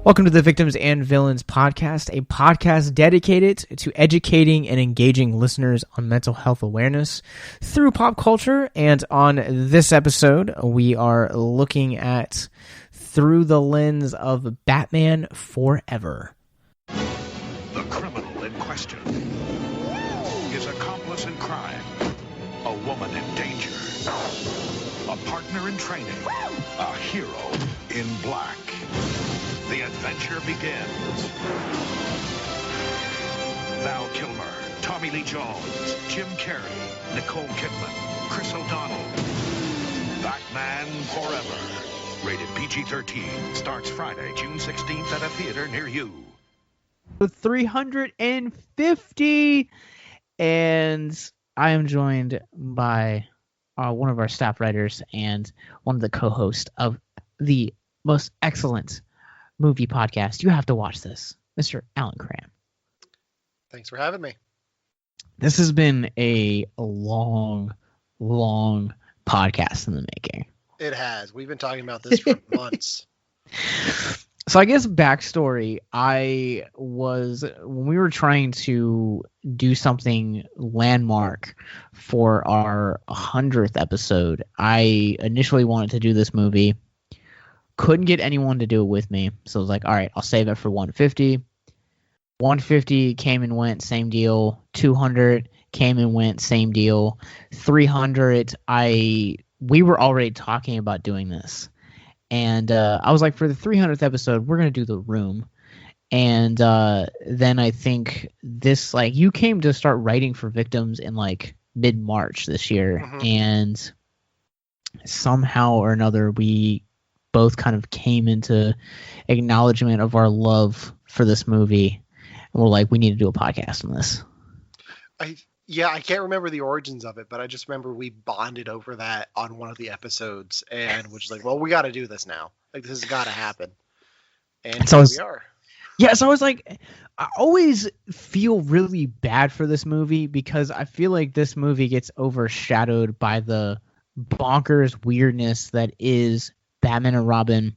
Welcome to the Victims and Villains podcast, a podcast dedicated to educating and engaging listeners on mental health awareness through pop culture. And on this episode, we are looking at Through the Lens of Batman Forever. The criminal in question, his accomplice in crime, a woman in danger, a partner in training, a hero in black. The adventure begins. Val-Kilmer, Tommy Lee Jones, Jim-Carrey, Nicole Kidman, Chris O'Donnell. Batman Forever. Rated PG-13. Starts Friday, June 16th at a theater near you. 350, and I am joined by one of our staff writers and one of the co-hosts of the most excellent movie podcast. You have to watch this, Mr. Alan Cram. Thanks for having me. This has been a long podcast in the making. It has. We've been talking about this for months. So I guess backstory, when we were trying to do something landmark for our 100th episode, I initially wanted to do this movie. Couldn't get anyone to do it with me. So I was like, all right, I'll save it for 150. 150 came and went, same deal. 200 came and went, same deal. 300, we were already talking about doing this. And I was like, for the 300th episode, we're going to do The Room. And then I think this, like, you came to start writing for Victims in like mid-March this year. Mm-hmm. And somehow or another, we both kind of came into acknowledgement of our love for this movie. And we're like, we need to do a podcast on this. I can't remember the origins of it, but I just remember we bonded over that on one of the episodes and was like, well, we got to do this now. Like, this has got to happen. And so we are. Yeah, so I was like, I always feel really bad for this movie because I feel like this movie gets overshadowed by the bonkers weirdness that is Batman and Robin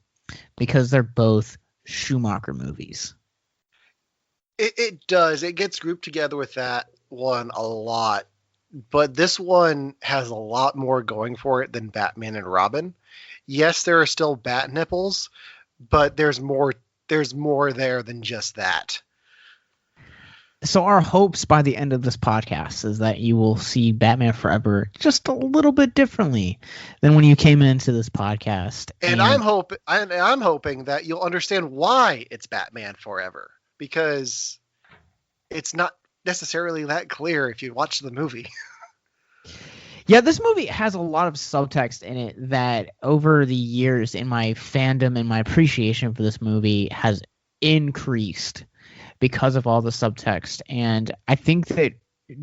because they're both Schumacher movies. It does. It gets grouped together with that one a lot, but this one has a lot more going for it than Batman and Robin. Yes, there are still bat nipples, but there's more there than just that. So our hopes by the end of this podcast is that you will see Batman Forever just a little bit differently than when you came into this podcast. And I'm hoping that you'll understand why it's Batman Forever, because it's not necessarily that clear if you watch the movie. Yeah, this movie has a lot of subtext in it that over the years in my fandom and my appreciation for this movie has increased because of all the subtext. And I think that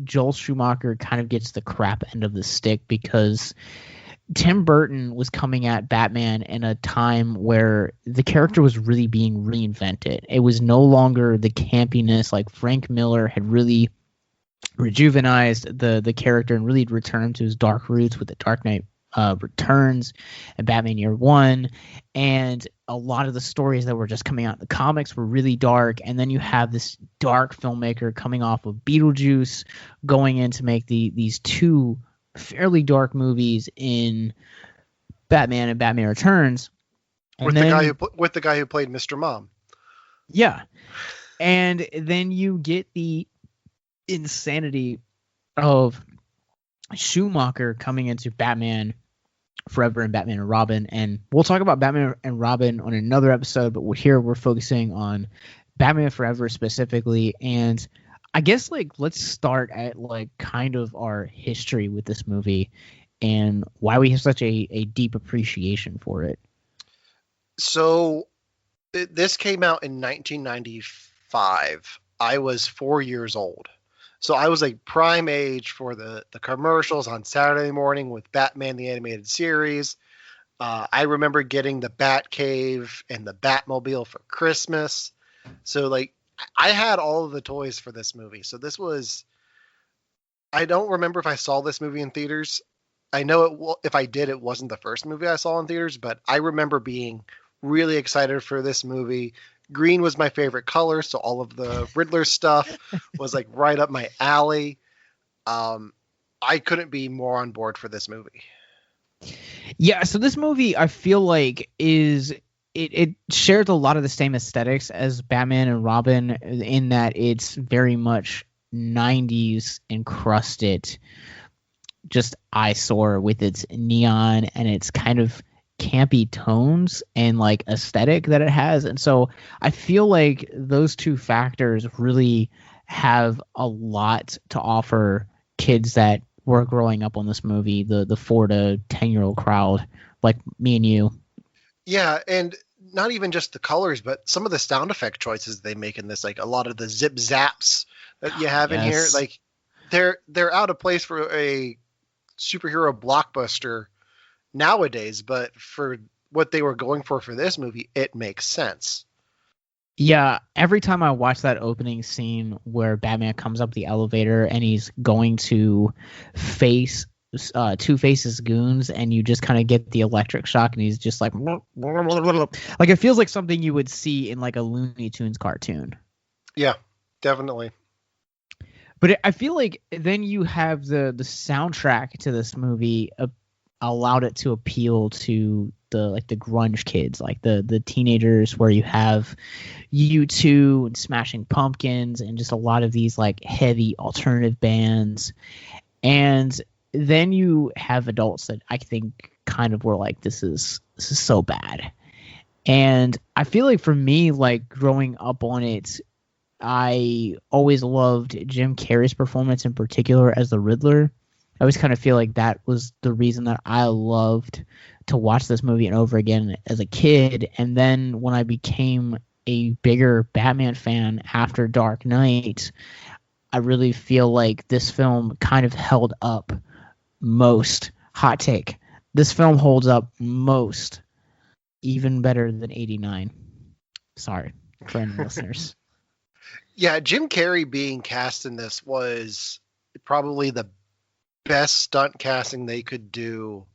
Joel Schumacher kind of gets the crap end of the stick because Tim Burton was coming at Batman in a time where the character was really being reinvented. It was no longer the campiness. Like, Frank Miller had really rejuvenized the character and really returned to his dark roots with The Dark Knight Returns and Batman Year One. And a lot of the stories that were just coming out in the comics were really dark. And then you have this dark filmmaker coming off of Beetlejuice going in to make these two fairly dark movies in Batman and Batman Returns. And with the guy who played Mr. Mom. Yeah. And then you get the insanity of Schumacher coming into Batman Forever and Batman and Robin. And we'll talk about Batman and Robin on another episode, but here we're focusing on Batman Forever specifically. And I guess, like, let's start at, like, kind of our history with this movie and why we have such a deep appreciation for it. So this came out in 1995. I was 4 years old. So I was like prime age for the commercials on Saturday morning with Batman the Animated Series. I remember getting the Batcave and the Batmobile for Christmas. So, like, I had all of the toys for this movie. So this was, I don't remember if I saw this movie in theaters. I know if I did, it wasn't the first movie I saw in theaters, but I remember being really excited for this movie, green was my favorite color, so all of the Riddler stuff was like right up my alley. I couldn't be more on board for this movie. Yeah, so this movie I feel like it shares a lot of the same aesthetics as Batman and Robin in that it's very much 90s encrusted, just eyesore with its neon and its kind of campy tones and like aesthetic that it has. And so I feel like those two factors really have a lot to offer kids that were growing up on this movie, the 4 to 10-year-old crowd like me and you. Yeah, and not even just the colors, but some of the sound effect choices they make in this, like a lot of the zip zaps that you have in here, like they're out of place for a superhero blockbuster nowadays, but for what they were going for this movie, it makes sense. Yeah, every time I watch that opening scene where Batman comes up the elevator and he's going to face Two-Face's goons, and you just kind of get the electric shock, and he's just like it feels like something you would see in like a Looney Tunes cartoon. Yeah, definitely. But I feel like then you have the soundtrack to this movie allowed it to appeal to the grunge kids, like the teenagers, where you have U2 and Smashing Pumpkins and just a lot of these like heavy alternative bands. And then you have adults that I think kind of were like, this is so bad. And I feel like for me, like growing up on it, I always loved Jim Carrey's performance in particular as the Riddler. I always kind of feel like that was the reason that I loved to watch this movie and over again as a kid. And then when I became a bigger Batman fan after Dark Knight, I really feel like this film kind of held up most. Hot take. This film holds up most, even better than 89. Sorry for any listeners. Yeah, Jim Carrey being cast in this was probably the best stunt casting they could do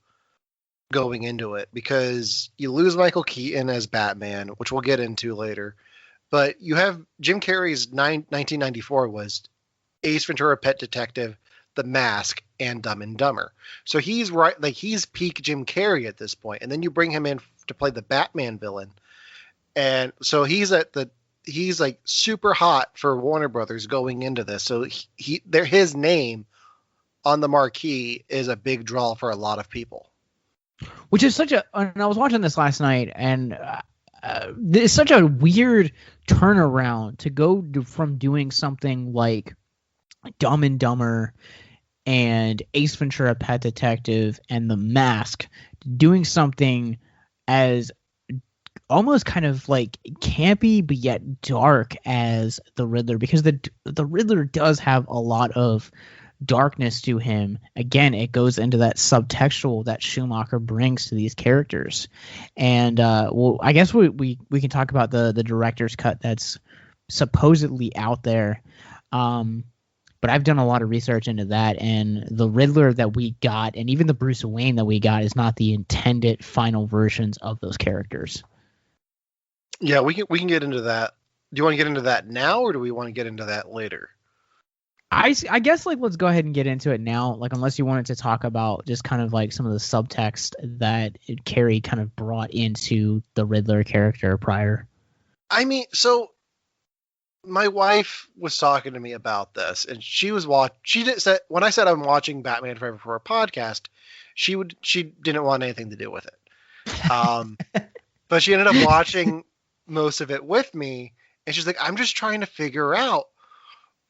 going into it, because you lose Michael Keaton as Batman, which we'll get into later, but you have Jim Carrey's 1994 was Ace Ventura: Pet Detective, The Mask, and Dumb and Dumber. So he's right, like he's peak Jim Carrey at this point, and then you bring him in to play the Batman villain, and so he's like super hot for Warner Brothers going into this. So his name on the marquee is a big draw for a lot of people. Which is and I was watching this last night, and it's such a weird turnaround to go from doing something like Dumb and Dumber and Ace Ventura: Pet Detective and The Mask, doing something as almost kind of like campy but yet dark as the Riddler, because the Riddler does have a lot of darkness to him. Again, it goes into that subtextual that Schumacher brings to these characters. And well, I guess we can talk about the director's cut that's supposedly out there. But I've done a lot of research into that, and the Riddler that we got, and even the Bruce Wayne that we got, is not the intended final versions of those characters. Yeah, we can get into that. Do you want to get into that now, or do we want to get into that later? I guess like let's go ahead and get into it now. Like, unless you wanted to talk about just kind of like some of the subtext that Carrey kind of brought into the Riddler character prior. I mean, so my wife was talking to me about this, and when I said I'm watching Batman Forever for a podcast, she didn't want anything to do with it. But she ended up watching most of it with me, and she's like, I'm just trying to figure out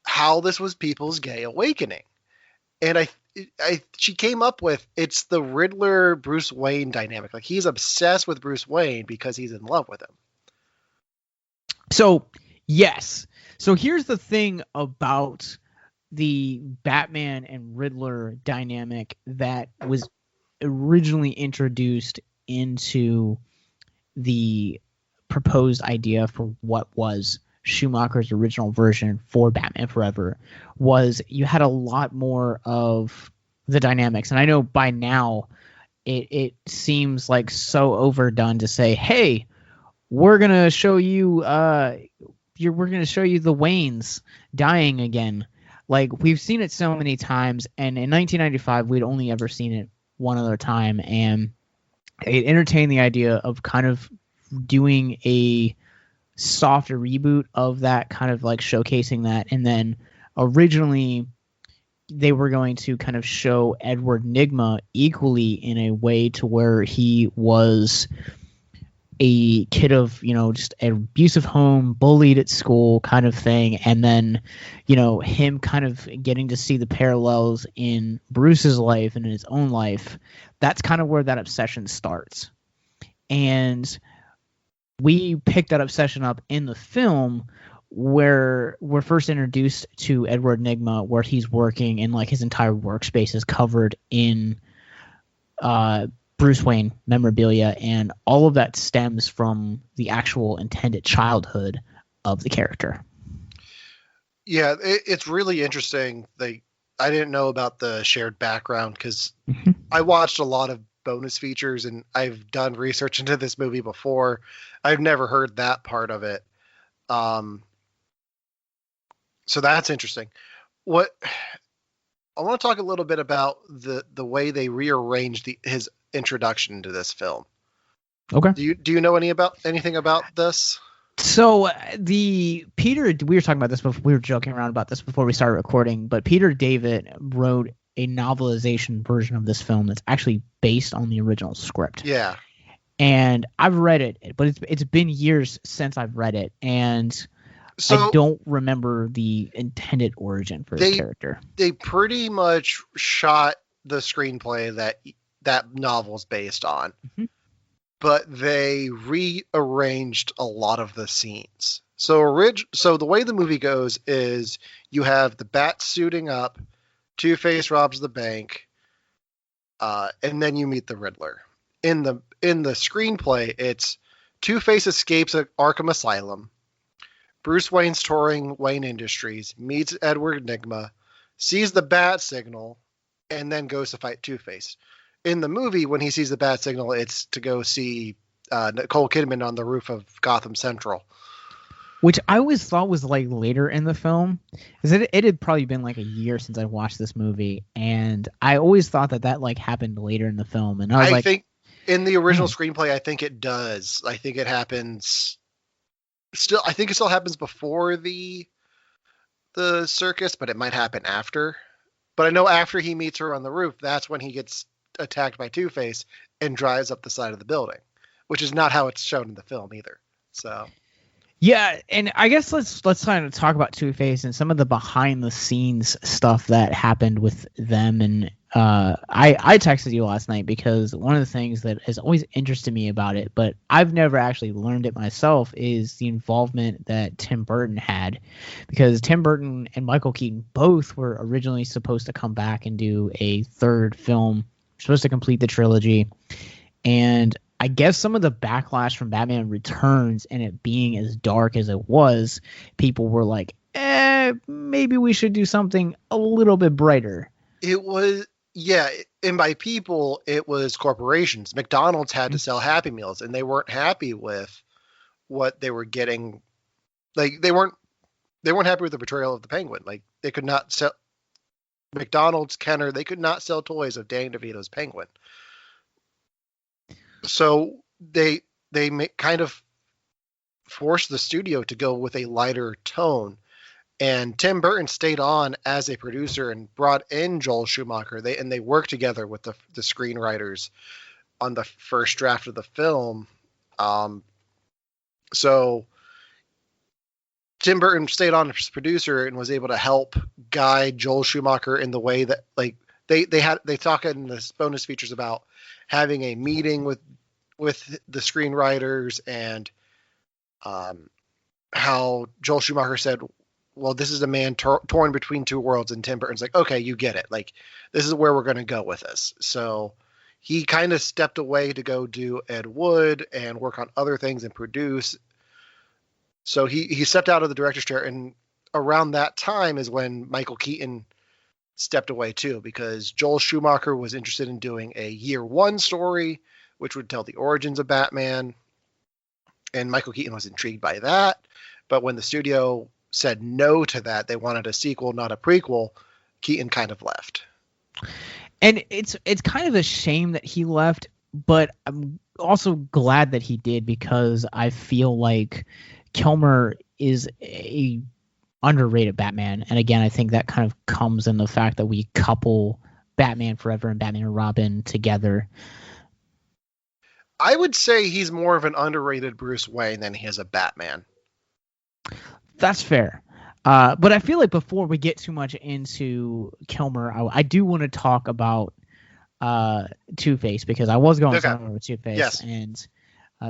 how this was people's gay awakening. And she came up with, it's the Riddler Bruce Wayne dynamic. Like, he's obsessed with Bruce Wayne because he's in love with him. So yes. So here's the thing about the Batman and Riddler dynamic that was originally introduced into the proposed idea for what was Schumacher's original version for Batman Forever, was you had a lot more of the dynamics. And I know by now it seems like so overdone to say, hey, we're gonna show you we're gonna show you the Waynes dying again. Like, we've seen it so many times, and in 1995 we'd only ever seen it one other time, and it entertained the idea of kind of doing a softer reboot of that, kind of like showcasing that. And then originally they were going to kind of show Edward Nygma equally in a way to where he was a kid of, just an abusive home, bullied at school kind of thing. And then, him kind of getting to see the parallels in Bruce's life and in his own life. That's kind of where that obsession starts. And we picked that obsession up in the film, where we're first introduced to Edward Nygma, where he's working and like his entire workspace is covered in Bruce Wayne memorabilia, and all of that stems from the actual intended childhood of the character. Yeah, it's really interesting. I didn't know about the shared background because I watched a lot of bonus features and I've done research into this movie before. I've never heard that part of it. So that's interesting. What I want to talk a little bit about the way they rearranged his introduction to this film. Okay. Do you know anything about this? So we were talking about this before, we were joking around about this before we started recording, but Peter David wrote a novelization version of this film that's actually based on the original script. Yeah. And I've read it, but it's been years since I've read it, and I don't remember the intended origin for his character. They pretty much shot the screenplay that novel's based on, but they rearranged a lot of the scenes. So the way the movie goes is you have the Bat suiting up, Two-Face robs the bank, and then you meet the Riddler. In the screenplay, it's Two-Face escapes at Arkham Asylum. Bruce Wayne's touring Wayne Industries, meets Edward Nygma, sees the bat signal, and then goes to fight Two-Face. In the movie, when he sees the bat signal, it's to go see Nicole Kidman on the roof of Gotham Central. Which I always thought was like later in the film. Because it had probably been like a year since I watched this movie, and I always thought that like happened later in the film. And I think in the original screenplay, I think it does. I think it happens... I think it still happens before the circus, but it might happen after. But I know after he meets her on the roof, that's when he gets attacked by Two-Face and drives up the side of the building, which is not how it's shown in the film either. So, yeah, and I guess let's kind of talk about Two-Face and some of the behind the scenes stuff that happened with them. And I texted you last night because one of the things that has always interested me about it, but I've never actually learned it myself, is the involvement that Tim Burton had. Because Tim Burton and Michael Keaton both were originally supposed to come back and do a third film, supposed to complete the trilogy. And I guess some of the backlash from Batman Returns and it being as dark as it was, people were like, maybe we should do something a little bit brighter. It was... Yeah, and by people, it was corporations. McDonald's had to sell Happy Meals, and they weren't happy with what they were getting. Like they weren't happy with the portrayal of the Penguin. Like they could not sell McDonald's, Kenner. They could not sell toys of Danny DeVito's Penguin. So they kind of forced the studio to go with a lighter tone. And Tim Burton stayed on as a producer and brought in Joel Schumacher. They worked together with the screenwriters on the first draft of the film. So Tim Burton stayed on as producer and was able to help guide Joel Schumacher in the way that, like, they talk in the bonus features about having a meeting with the screenwriters and how Joel Schumacher said, well, this is a man torn between two worlds, and Tim Burton's like, okay, you get it. Like, this is where we're going to go with this. So he kind of stepped away to go do Ed Wood and work on other things and produce. So he stepped out of the director's chair, and around that time is when Michael Keaton stepped away too, because Joel Schumacher was interested in doing a year one story, which would tell the origins of Batman. And Michael Keaton was intrigued by that. But when the studio said no to that, they wanted a sequel, not a prequel, Keaton kind of left. And it's kind of a shame that he left, but I'm also glad that he did, because I feel like Kilmer is a underrated Batman. And again, I think that kind of comes in the fact that we couple Batman Forever and Batman and Robin together. I would say he's more of an underrated Bruce Wayne than he is a Batman. That's fair. But I feel like before we get too much into Kilmer, I do want to talk about Two-Face, because I was going somewhere with Two-Face. Yes. And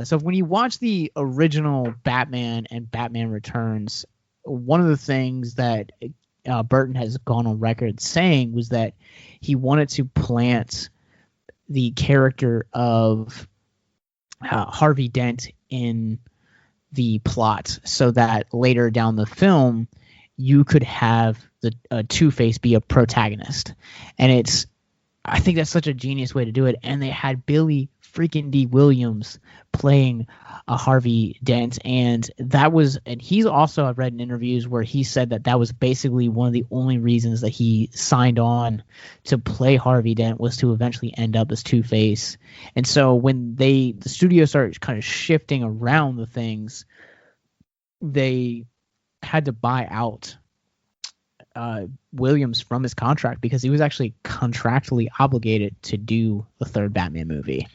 so when you watch the original Batman and Batman Returns, one of the things that Burton has gone on record saying was that he wanted to plant the character of Harvey Dent in the plot so that later down the film you could have the Two-Face be a protagonist. And I think that's such a genius way to do it. And they had Billy freaking D. Williams playing Harvey Dent, and he's also, I've read in interviews where he said that was basically one of the only reasons that he signed on to play Harvey Dent, was to eventually end up as Two-Face. And so when the studio started kind of shifting around the things, they had to buy out Williams from his contract, because he was actually contractually obligated to do the third Batman movie.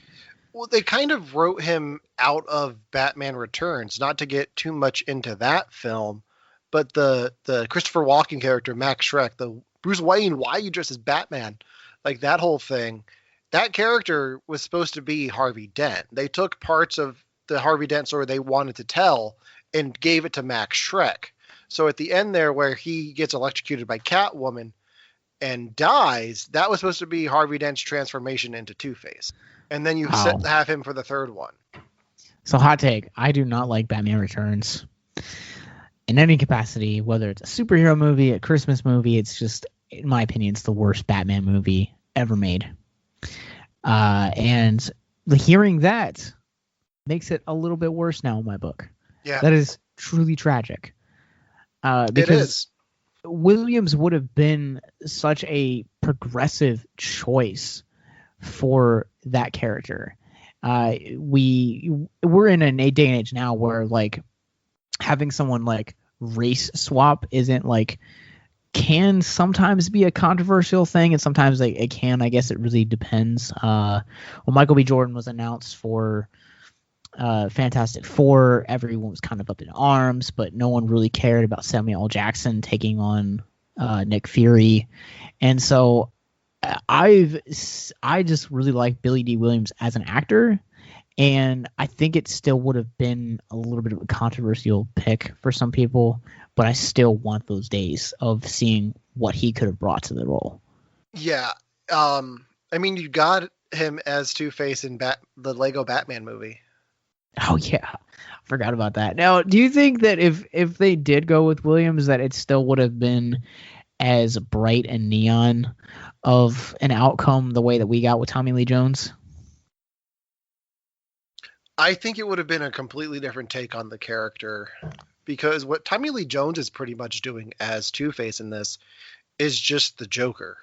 Well, they kind of wrote him out of Batman Returns, not to get too much into that film, but the Christopher Walken character, Max Schreck, the Bruce Wayne, why you dress as Batman, like that whole thing, that character was supposed to be Harvey Dent. They took parts of the Harvey Dent story they wanted to tell and gave it to Max Schreck. So at the end there, where he gets electrocuted by Catwoman and dies, that was supposed to be Harvey Dent's transformation into Two-Face. And then you have him for the third one. So hot take, I do not like Batman Returns in any capacity, whether it's a superhero movie, a Christmas movie. It's just, in my opinion, it's the worst Batman movie ever made. And hearing that makes it a little bit worse now in my book. Yeah. That is truly tragic. Because it is. Williams would have been such a progressive choice for that character. We're in a day and age now where like having someone like race swap can sometimes be a controversial thing, and sometimes it can. I guess it really depends. When Michael B. Jordan was announced for Fantastic Four, everyone was kind of up in arms, but no one really cared about Samuel L. Jackson taking on Nick Fury. And so I just really like Billy D. Williams as an actor, and I think it still would have been a little bit of a controversial pick for some people, but I still want those days of seeing what he could have brought to the role. Yeah. I mean, you got him as Two-Face in the Lego Batman movie. Oh yeah, I forgot about that. Now, do you think that if they did go with Williams, that it still would have been as bright and neon of an outcome the way that we got with Tommy Lee Jones? I think it would have been a completely different take on the character, because what Tommy Lee Jones is pretty much doing as Two-Face in this is just the Joker.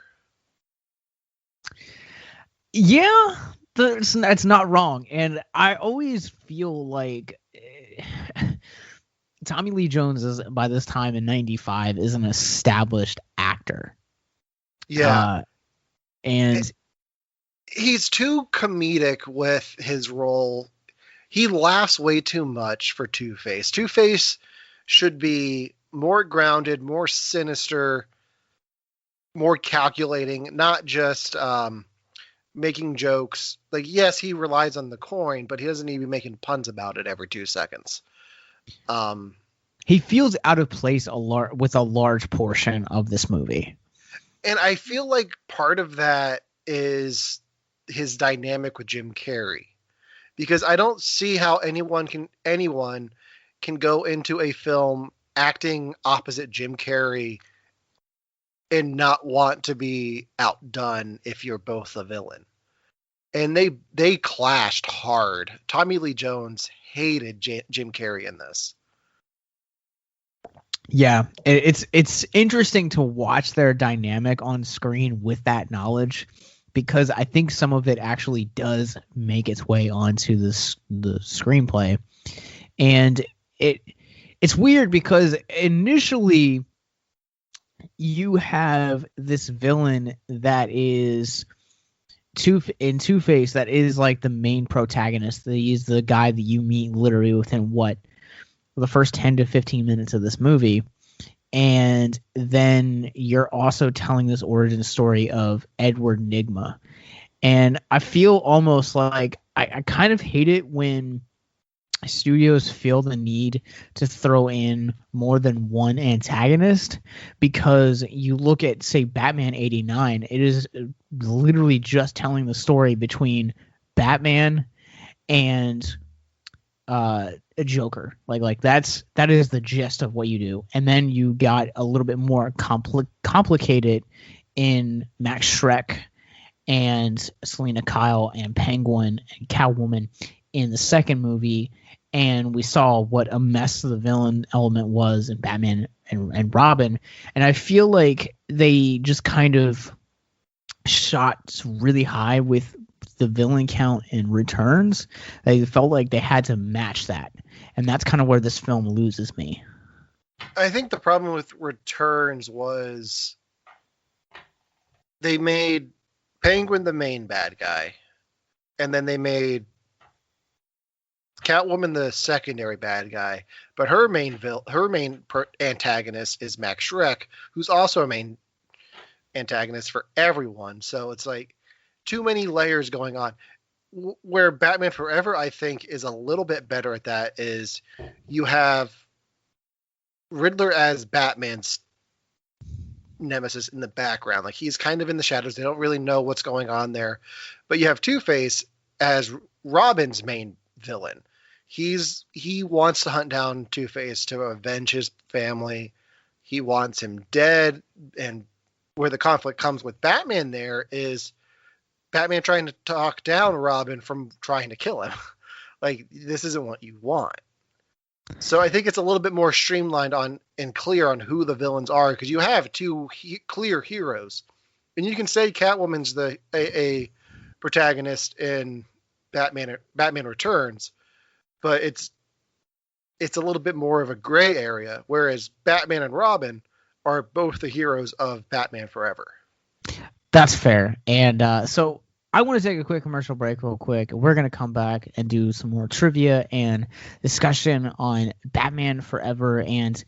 Yeah, that's not wrong. And I always feel like Tommy Lee Jones is, by this time in 95, is an established actor. Yeah. And he's too comedic with his role. He laughs way too much for Two-Face. Two-Face should be more grounded, more sinister, more calculating, not just making jokes. Like, yes, he relies on the coin, but he doesn't need to be making puns about it every 2 seconds. He feels out of place with a large portion of this movie. And I feel like part of that is his dynamic with Jim Carrey, because I don't see how anyone can go into a film acting opposite Jim Carrey and not want to be outdone if you're both a villain. and they clashed hard. Tommy Lee Jones hated Jim Carrey in this. Yeah, it's interesting to watch their dynamic on screen with that knowledge, because I think some of it actually does make its way onto the screenplay, and it's weird because initially you have this villain that is Two-Face that is like the main protagonist. He's the guy that you meet literally within the first 10 to 15 minutes of this movie. And then you're also telling this origin story of Edward Nygma. And I feel almost like I kind of hate it when studios feel the need to throw in more than one antagonist, because you look at, say, Batman 89, it is literally just telling the story between Batman and a Joker. Like that is the gist of what you do. And then you got a little bit more complicated in Max Schreck and Selena Kyle and Penguin and Catwoman in the second movie, and we saw what a mess the villain element was in Batman and Robin. And I feel like they just kind of shot really high with the villain count in Returns. They felt like they had to match that, and that's kind of where this film loses me. I think the problem with Returns was they made Penguin the main bad guy, and then they made Catwoman the secondary bad guy, but her main antagonist is Max Schreck, who's also a main antagonist for everyone. So it's like too many layers going on. Where Batman Forever, I think, is a little bit better at that is you have Riddler as Batman's nemesis in the background. Like, he's kind of in the shadows. They don't really know what's going on there. But you have Two-Face as Robin's main villain. He wants to hunt down Two-Face to avenge his family. He wants him dead. And where the conflict comes with Batman there is Batman trying to talk down Robin from trying to kill him. Like, this isn't what you want. So I think it's a little bit more streamlined and clear on who the villains are, because you have two clear heroes. And you can say Catwoman's a protagonist in Batman Returns, but it's a little bit more of a gray area, whereas Batman and Robin are both the heroes of Batman Forever. That's fair. And so I want to take a quick commercial break real quick. We're going to come back and do some more trivia and discussion on Batman Forever. And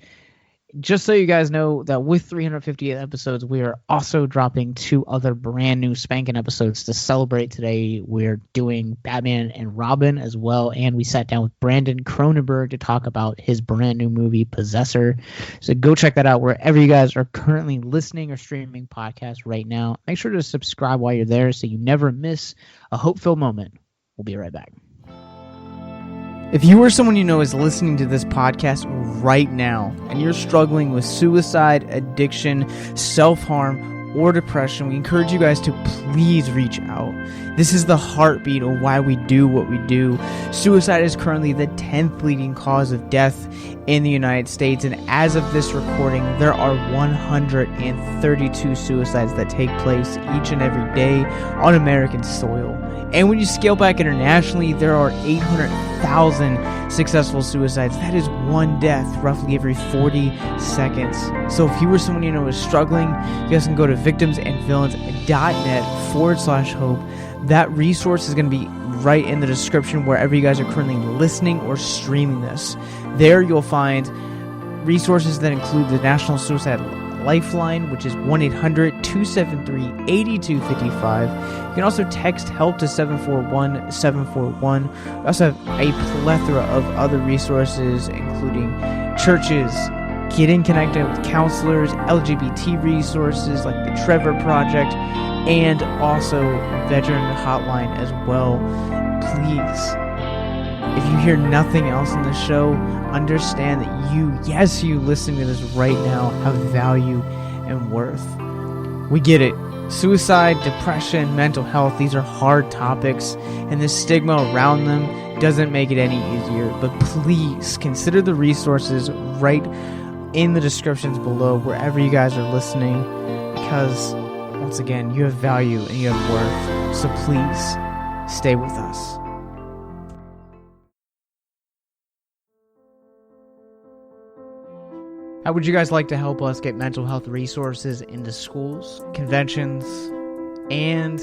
just so you guys know that with 350 episodes, we are also dropping 2 other brand new spanking episodes to celebrate today. We're doing Batman and Robin as well, and we sat down with Brandon Cronenberg to talk about his brand new movie, Possessor. So go check that out wherever you guys are currently listening or streaming podcasts right now. Make sure to subscribe while you're there so you never miss a hope-filled moment. We'll be right back. If you or someone you know is listening to this podcast right now and you're struggling with suicide, addiction, self-harm, or depression, we encourage you guys to please reach out. This is the heartbeat of why we do what we do. Suicide is currently the 10th leading cause of death in the United States, and as of this recording, there are 132 suicides that take place each and every day on American soil. And when you scale back internationally, there are 800,000 successful suicides. That is one death roughly every 40 seconds. So if you or someone you know is struggling, you guys can go to victimsandvillains.net/hope. That resource is going to be right in the description wherever you guys are currently listening or streaming this. There you'll find resources that include the National Suicide Lifeline, which is 1-800-273-8255. You can also text HELP to 741-741. We also have a plethora of other resources, including churches, getting connected with counselors, LGBT resources like the Trevor Project, and also veteran hotline as well. Please, if you hear nothing else in the show, understand that you listening to this right now, have value and worth. We get it. Suicide, depression, mental health, these are hard topics, and the stigma around them doesn't make it any easier. But please consider the resources right in the descriptions below, wherever you guys are listening, because, once again, you have value and you have worth. So please, stay with us. How would you guys like to help us get mental health resources into schools, conventions, and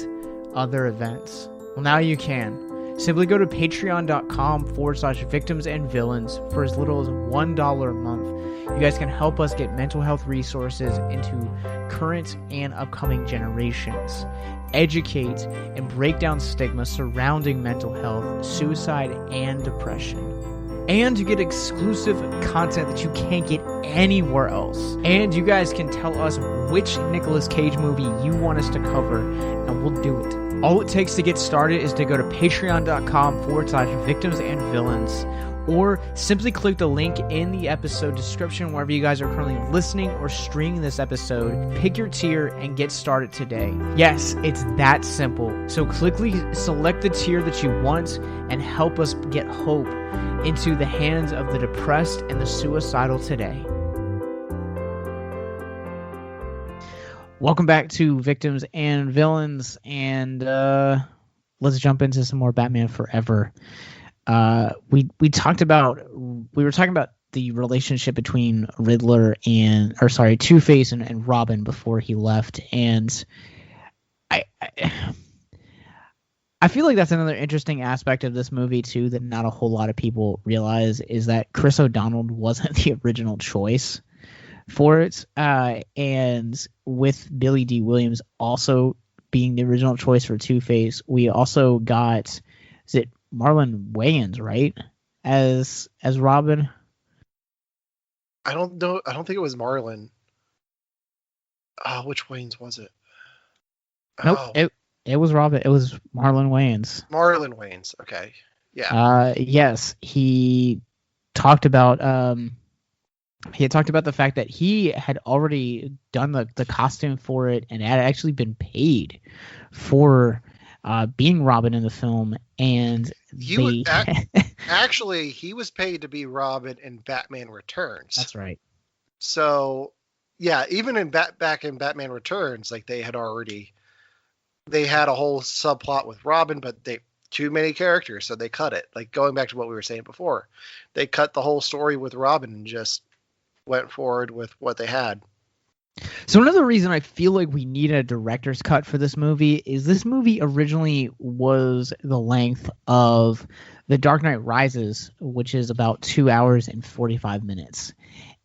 other events? Well, now you can. Simply go to patreon.com/victims and villains for as little as $1 a month. You guys can help us get mental health resources into current and upcoming generations, educate and break down stigma surrounding mental health, suicide, and depression. And you get exclusive content that you can't get anywhere else. And you guys can tell us which Nicolas Cage movie you want us to cover, and we'll do it. All it takes to get started is to go to patreon.com/victims and villains, or simply click the link in the episode description wherever you guys are currently listening or streaming this episode. Pick your tier and get started today. Yes, it's that simple. So quickly select the tier that you want and help us get hope into the hands of the depressed and the suicidal today. Welcome back to Victims and Villains, and let's jump into some more Batman Forever. We were talking about the relationship between Two-Face and Robin before he left, and I feel like that's another interesting aspect of this movie too that not a whole lot of people realize, is that Chris O'Donnell wasn't the original choice for it, and with Billy D. Williams also being the original choice for Two-Face, we also got, is it Marlon Wayans, right, as Robin? I don't know. I don't think it was Marlon. Which Wayans was it? Nope, it was Robin. It was Marlon Wayans. Marlon Wayans. Okay. Yeah. Yes, he talked about the fact that he had already done the costume for it and had actually been paid for being Robin in the film, and actually he was paid to be Robin in Batman Returns. That's right. So yeah, even in back in Batman Returns, like they had a whole subplot with Robin, but too many characters, so they cut it. Like going back to what we were saying before, they cut the whole story with Robin and just went forward with what they had. So another reason I feel like we need a director's cut for this movie is this movie originally was the length of The Dark Knight Rises, which is about 2 hours and 45 minutes.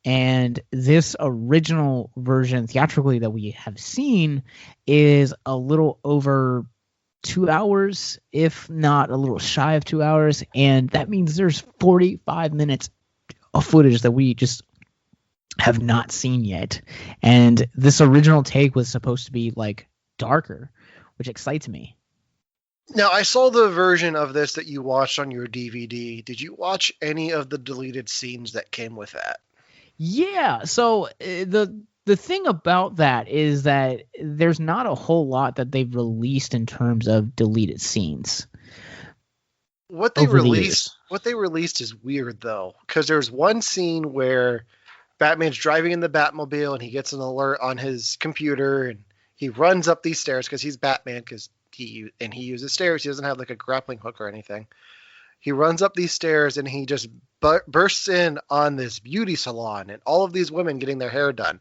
And this original version theatrically that we have seen is a little over 2 hours, if not a little shy of 2 hours. And that means there's 45 minutes of footage that we just have not seen yet. And this original take was supposed to be like darker, which excites me. Now, I saw the version of this that you watched on your DVD. Did you watch any of the deleted scenes that came with that? Yeah, so the thing about that is that there's not a whole lot that they've released in terms of deleted scenes. What they released is weird though, because there's one scene where Batman's driving in the Batmobile and he gets an alert on his computer and he runs up these stairs because he's Batman, because he uses stairs. He doesn't have like a grappling hook or anything. He runs up these stairs and he just bursts in on this beauty salon and all of these women getting their hair done.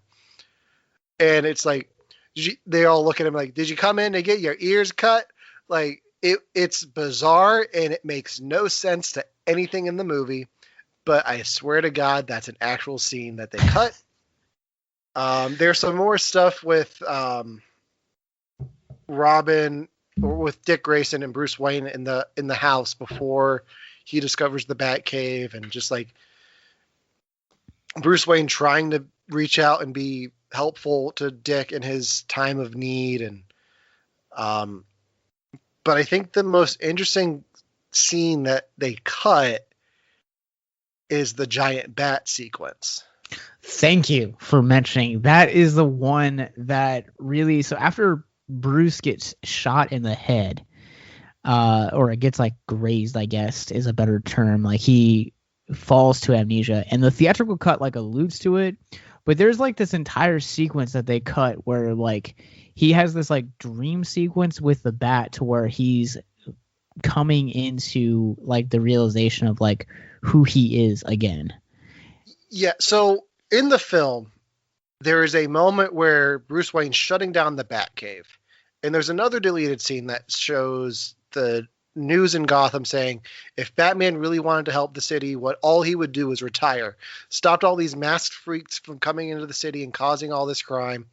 And it's like, they all look at him like, did you come in to get your ears cut? Like it's bizarre and it makes no sense to anything in the movie. But I swear to God, that's an actual scene that they cut. There's some more stuff with Robin, or with Dick Grayson and Bruce Wayne in the house before he discovers the Batcave, and just like Bruce Wayne trying to reach out and be helpful to Dick in his time of need. And but I think the most interesting scene that they cut is the giant bat sequence. Thank you for mentioning. That is the one that really, so after Bruce gets shot in the head, or it gets like grazed, I guess is a better term. Like he falls to amnesia, and the theatrical cut like alludes to it, but there's like this entire sequence that they cut where like he has this like dream sequence with the bat to where he's coming into like the realization of like who he is again. Yeah, so in the film, there is a moment where Bruce Wayne's shutting down the Batcave. And there's another deleted scene that shows the news in Gotham saying if Batman really wanted to help the city, what all he would do is retire. Stopped all these masked freaks from coming into the city and causing all this crime.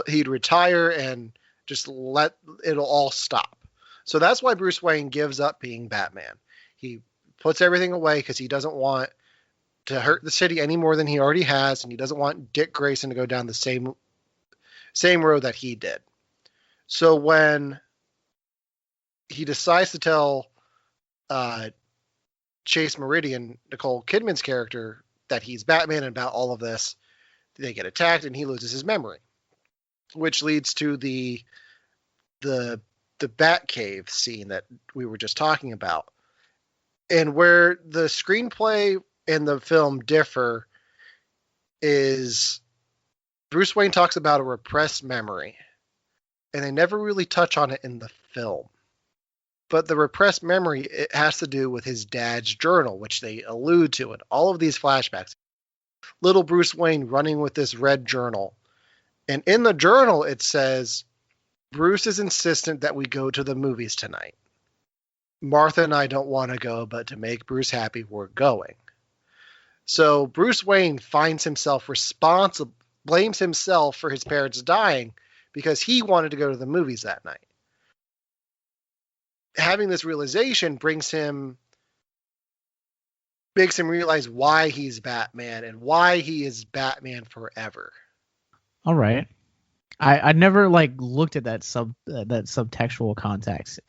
He'd retire and just let it'll all stop. So that's why Bruce Wayne gives up being Batman. He puts everything away because he doesn't want to hurt the city any more than he already has, and he doesn't want Dick Grayson to go down the same road that he did. So when he decides to tell Chase Meridian, Nicole Kidman's character, that he's Batman and about all of this, they get attacked and he loses his memory, which leads to the Batcave scene that we were just talking about. And where the screenplay and the film differ is Bruce Wayne talks about a repressed memory, and they never really touch on it in the film. But the repressed memory, it has to do with his dad's journal, which they allude to in all of these flashbacks. Little Bruce Wayne running with this red journal. And in the journal, it says, Bruce is insistent that we go to the movies tonight. Martha and I don't want to go, but to make Bruce happy, we're going. So Bruce Wayne finds himself responsible, blames himself for his parents dying because he wanted to go to the movies that night. Having this realization makes him realize why he's Batman and why he is Batman forever. All right. I never like looked at that subtextual context.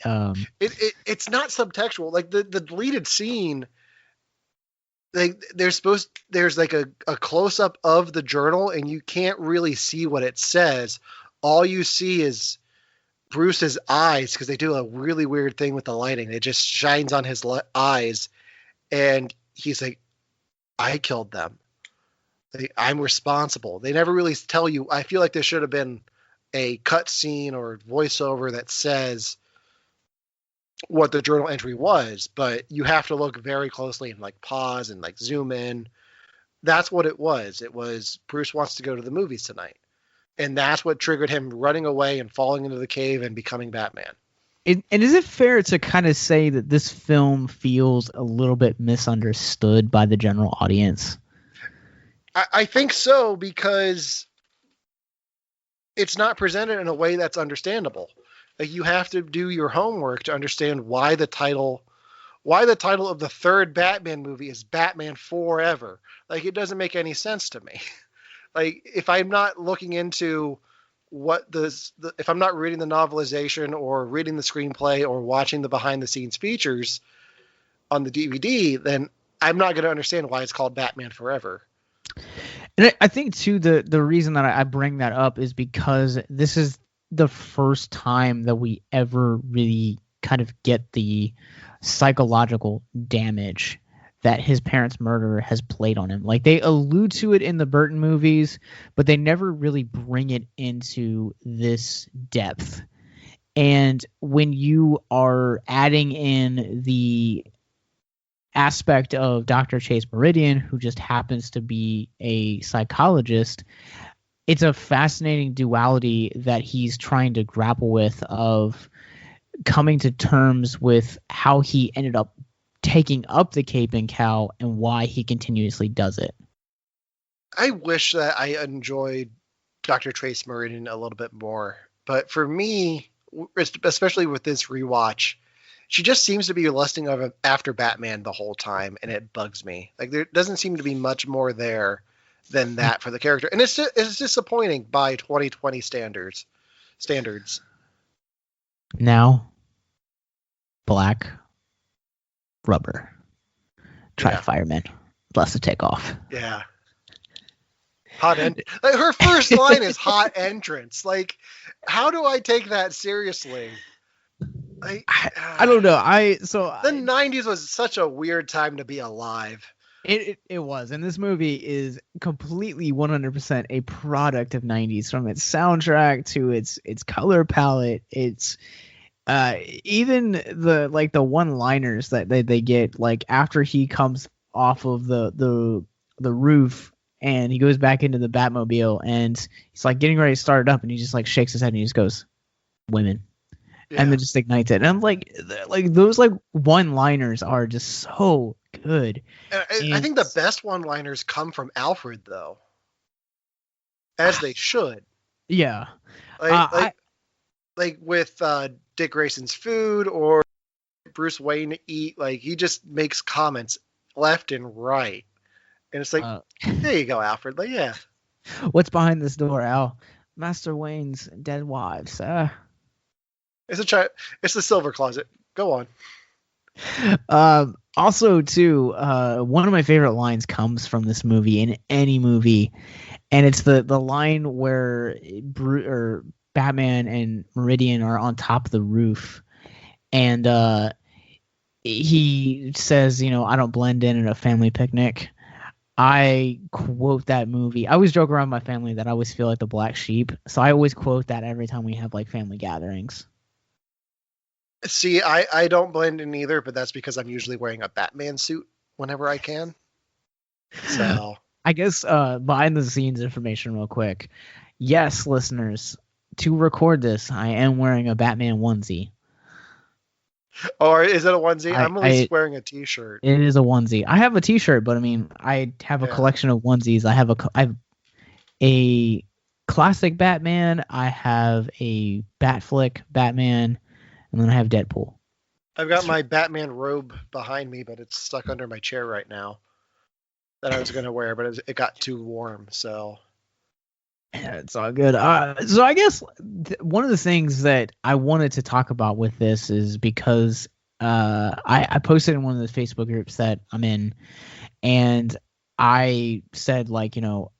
It's not subtextual. Like the deleted scene, like there's like a close up of the journal and you can't really see what it says. All you see is Bruce's eyes, because they do a really weird thing with the lighting. It just shines on his eyes, and he's like, "I killed them. I'm responsible." They never really tell you. I feel like there should have been a cut scene or voiceover that says what the journal entry was, but you have to look very closely and like pause and like zoom in. That's what it was. It was Bruce wants to go to the movies tonight. And that's what triggered him running away and falling into the cave and becoming Batman. And is it fair to kind of say that this film feels a little bit misunderstood by the general audience? I think so, because it's not presented in a way that's understandable. Like, you have to do your homework to understand why the title of the third Batman movie is Batman Forever. Like, it doesn't make any sense to me. Like, if I'm not looking into if I'm not reading the novelization or reading the screenplay or watching the behind the scenes features on the DVD, then I'm not going to understand why it's called Batman Forever. And I think too, the reason that I bring that up is because this is the first time that we ever really kind of get the psychological damage that his parents' murder has played on him. Like, they allude to it in the Burton movies, but they never really bring it into this depth. And when you are adding in the aspect of Dr. Chase Meridian, who just happens to be a psychologist, it's a fascinating duality that he's trying to grapple with, of coming to terms with how he ended up taking up the cape and cowl and why he continuously does it. I wish that I enjoyed Dr. Chase Meridian a little bit more, but for me, especially with this rewatch, she just seems to be lusting after Batman the whole time, and it bugs me. Like, there doesn't seem to be much more there than that for the character, and it's disappointing by 2020 standards. Now, black rubber. Try fireman. Bless the takeoff. Yeah. Like, her first line is hot entrance. Like, how do I take that seriously? I don't know. The 90s was such a weird time to be alive. It was, and this movie is completely 100% a product of 90s, from its soundtrack to its color palette. It's even the one-liners that they get, like after he comes off of the roof and he goes back into the Batmobile and he's like getting ready to start it up and he just like shakes his head and he just goes, "Women." Yeah. And then just ignites it. And I'm like those like one-liners are just so good. I think the best one-liners come from Alfred, though, as they should. Yeah. Like with Dick Grayson's food or Bruce Wayne to eat. Like, he just makes comments left and right, and it's like, there you go, Alfred. Like, yeah. What's behind this door, Al? Master Wayne's dead wives. It's the silver closet. Go on. Also, too, one of my favorite lines comes from this movie, in any movie, and it's the line where Batman and Meridian are on top of the roof, and he says, "I don't blend in at a family picnic." I quote that movie. I always joke around my family that I always feel like the black sheep, so I always quote that every time we have like family gatherings. See, I don't blend in either, but that's because I'm usually wearing a Batman suit whenever I can. So I guess behind the scenes information real quick. Yes, listeners, to record this, I am wearing a Batman onesie. Or is it a onesie? I'm always wearing a t-shirt. It is a onesie. I have a t-shirt, but I mean, I have a collection of onesies. I have a classic Batman. I have a Batflick Batman. And then I have Deadpool. I've got my Batman robe behind me, but it's stuck under my chair right now. That I was going to wear, but it got too warm, so. Yeah, it's all good. So I guess one of the things that I wanted to talk about with this is because I posted in one of the Facebook groups that I'm in, and I said, like,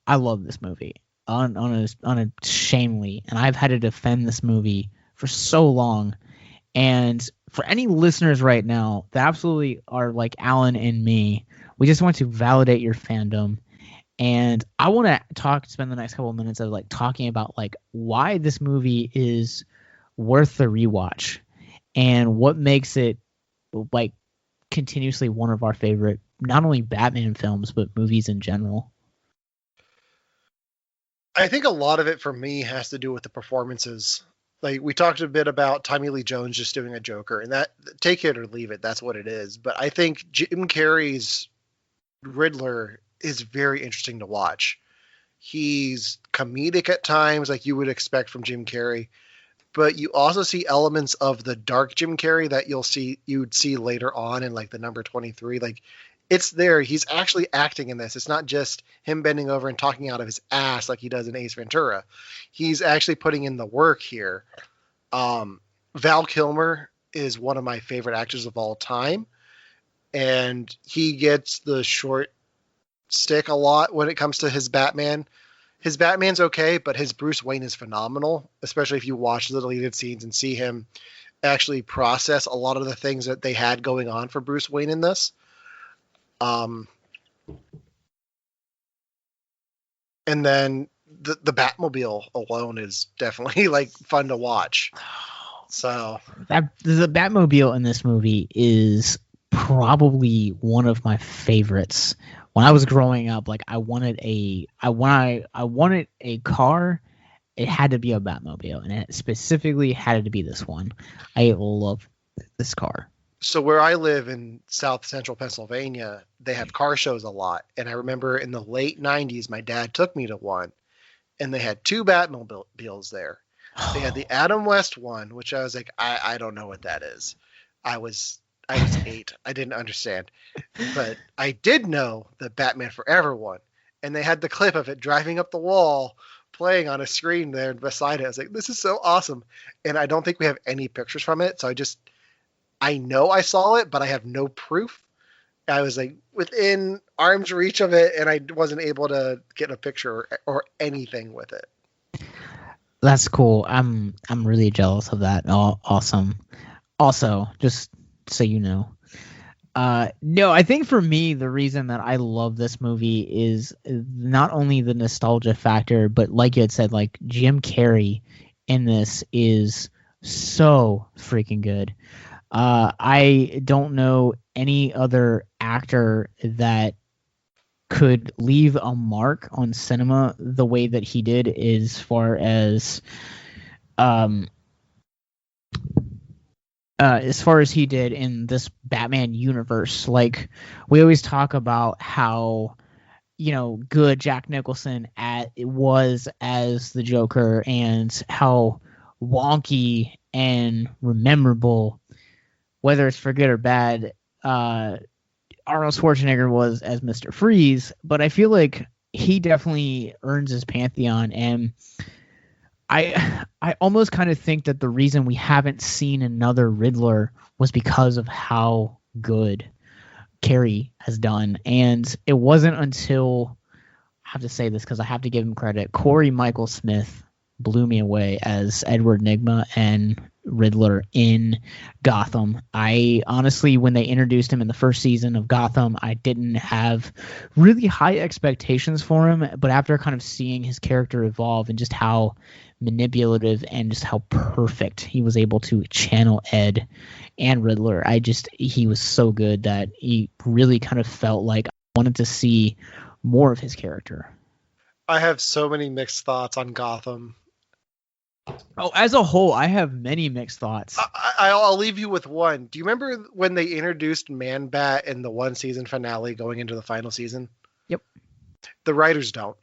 I love this movie unashamedly, and I've had to defend this movie for so long. And for any listeners right now that absolutely are like Alan and me, we just want to validate your fandom. And I want to spend the next couple of minutes of like talking about like why this movie is worth the rewatch and what makes it like continuously one of our favorite, not only Batman films, but movies in general. I think a lot of it for me has to do with the performances. Like, we talked a bit about Tommy Lee Jones just doing a Joker, and that, take it or leave it, that's what it is. But I think Jim Carrey's Riddler is very interesting to watch. He's comedic at times, like you would expect from Jim Carrey, but you also see elements of the dark Jim Carrey that you'd see later on in like the number 23. Like, it's there. He's actually acting in this. It's not just him bending over and talking out of his ass like he does in Ace Ventura. He's actually putting in the work here. Val-Kilmer is one of my favorite actors of all time, and he gets the short stick a lot when it comes to his Batman. His Batman's okay, but his Bruce Wayne is phenomenal, especially if you watch the deleted scenes and see him actually process a lot of the things that they had going on for Bruce Wayne in this. And then the Batmobile alone is definitely like fun to watch. So the Batmobile in this movie is probably one of my favorites. When I was growing up, like I wanted a car, it had to be a Batmobile, and it specifically had to be this one. I love this car. So where I live in South Central Pennsylvania, they have car shows a lot. And I remember in the late 90s, my dad took me to one, and they had two Batmobiles there. They had the Adam West one, which I was like, I don't know what that is. I was 8. I didn't understand. But I did know the Batman Forever one. And they had the clip of it driving up the wall, playing on a screen there beside it. I was like, this is so awesome. And I don't think we have any pictures from it. So I know I saw it, but I have no proof. I was like within arm's reach of it, and I wasn't able to get a picture or anything with it. That's cool. I'm really jealous of that. Awesome. Also, just so you know, no, I think for me the reason that I love this movie is not only the nostalgia factor, but like you had said, like Jim Carrey in this is so freaking good. I don't know any other actor that could leave a mark on cinema the way that he did, um as far as he did in this Batman universe. Like, we always talk about how, good Jack Nicholson was as the Joker, and how wonky and memorable, whether it's for good or bad, Arnold Schwarzenegger was as Mr. Freeze. But I feel like he definitely earns his pantheon, and I almost kind of think that the reason we haven't seen another Riddler was because of how good Carey has done. And it wasn't until, I have to say this because I have to give him credit, Corey Michael Smith blew me away as Edward Nygma and Riddler in Gotham. I honestly, when they introduced him in the first season of Gotham, I didn't have really high expectations for him, but after kind of seeing his character evolve and just how manipulative and just how perfect he was able to channel Ed and Riddler, he was so good that he really kind of felt like I wanted to see more of his character. I have so many mixed thoughts on Gotham. Oh, as a whole, I have many mixed thoughts. I'll leave you with one. Do you remember when they introduced Man-Bat in the one season finale going into the final season? Yep. The writers don't,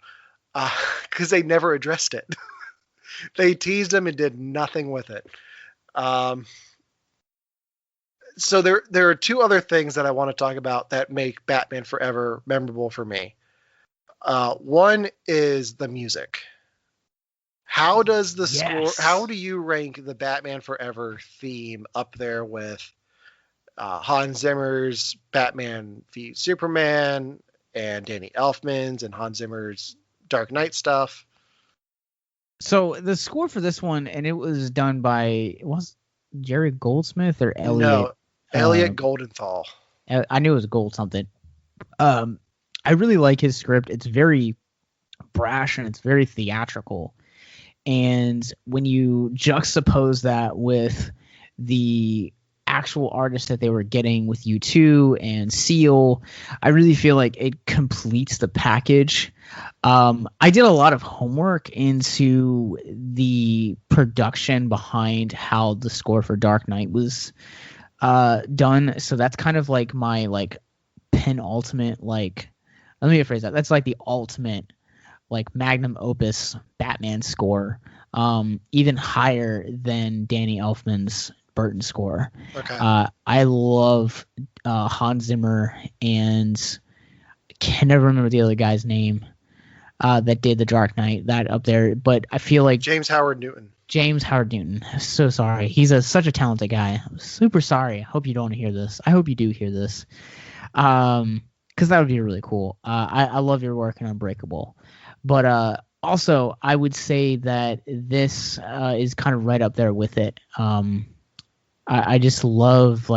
because they never addressed it. They teased him and did nothing with it. So there are two other things that I want to talk about that make Batman Forever memorable for me. One is the music. How does the score? How do you rank the Batman Forever theme up there with Hans Zimmer's Batman v Superman and Danny Elfman's and Hans Zimmer's Dark Knight stuff? So the score for this one, and it was done by, was Jerry Goldsmith or Elliot? No, Elliot Goldenthal. I knew it was Gold something. I really like his script. It's very brash and it's very theatrical. And when you juxtapose that with the actual artists that they were getting with U2 and Seal, I really feel like it completes the package. I did a lot of homework into the production behind how the score for Dark Knight was done. So that's kind of like my penultimate, let me rephrase that. That's like the ultimate magnum opus Batman score, even higher than Danny Elfman's Burton score. Okay. I love Hans Zimmer, and I can never remember the other guy's name that did the Dark Knight, that up there, but I feel like James Howard Newton. So sorry. He's such a talented guy. I'm super sorry. I hope you don't hear this. I hope you do hear this. Because that would be really cool. I love your work in Unbreakable. But also, I would say that this is kind of right up there with it. I just love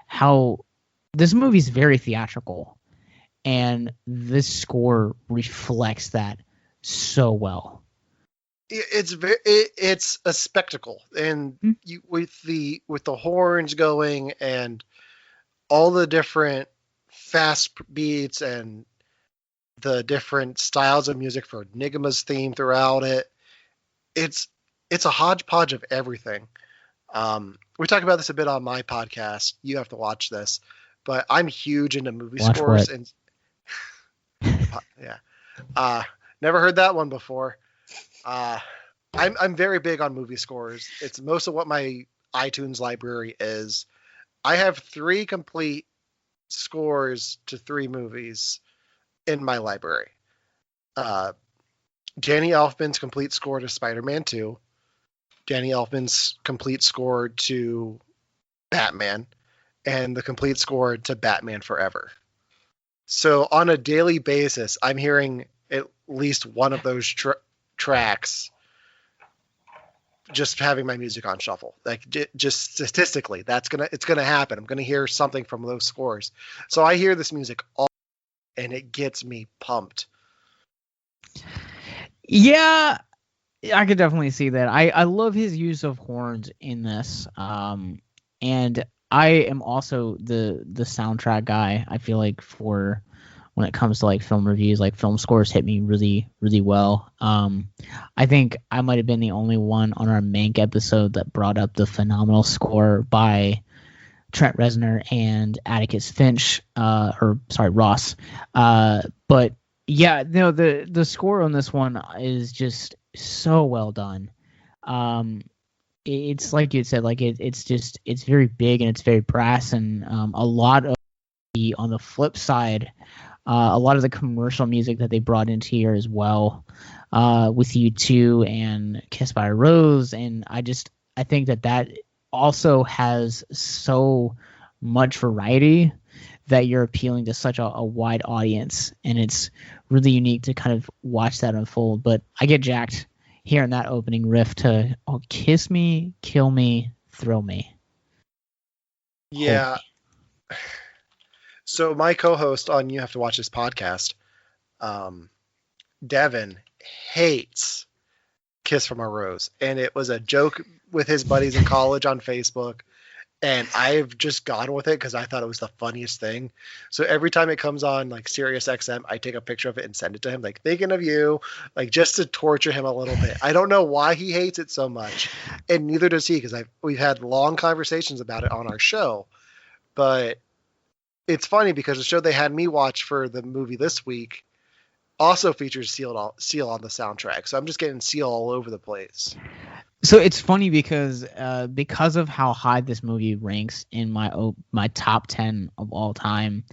how this movie's very theatrical, and this score reflects that so well. It's a spectacle, and you with the horns going and all the different fast beats and the different styles of music for Nygma's theme throughout it. It's a hodgepodge of everything. We talk about this a bit on my podcast. You have to watch this, but I'm huge into movie scores. What? And yeah, never heard that one before. I'm very big on movie scores. It's most of what my iTunes library is. I have 3 complete scores to 3 movies in my library. Danny Elfman's complete score to Spider-Man 2, Danny Elfman's complete score to Batman, and the complete score to Batman Forever. So on a daily basis, I'm hearing at least one of those tracks, just having my music on shuffle. Like just statistically, it's gonna happen. I'm gonna hear something from those scores. So I hear this music all, and it gets me pumped. Yeah, I could definitely see that. I love his use of horns in this. And I am also the soundtrack guy. I feel like for when it comes to like film reviews, like film scores hit me really, really well. I think I might have been the only one on our Mank episode that brought up the phenomenal score by Trent Reznor and Atticus Finch, Ross. But yeah, no, the score on this one is just so well done. It's like you said, like it's very big and it's very brass, and a lot of on the flip side, a lot of the commercial music that they brought into here as well, with U2 and Kiss by a Rose, and I think that also has so much variety that you're appealing to such a wide audience, and it's really unique to kind of watch that unfold. But I get jacked hearing that opening riff to kiss me, kill me, thrill me. Yeah. So my co-host on You Have to Watch This podcast, Devin, hates Kiss from a Rose. And it was a joke with his buddies in college on Facebook. And I've just gone with it because I thought it was the funniest thing. So every time it comes on like Sirius XM, I take a picture of it and send it to him, like thinking of you, like just to torture him a little bit. I don't know why he hates it so much, and neither does he, because we've had long conversations about it on our show. But it's funny because the show they had me watch for the movie this week also features Seal on the soundtrack. So I'm just getting Seal all over the place. So it's funny because of how high this movie ranks in my top 10 of all time,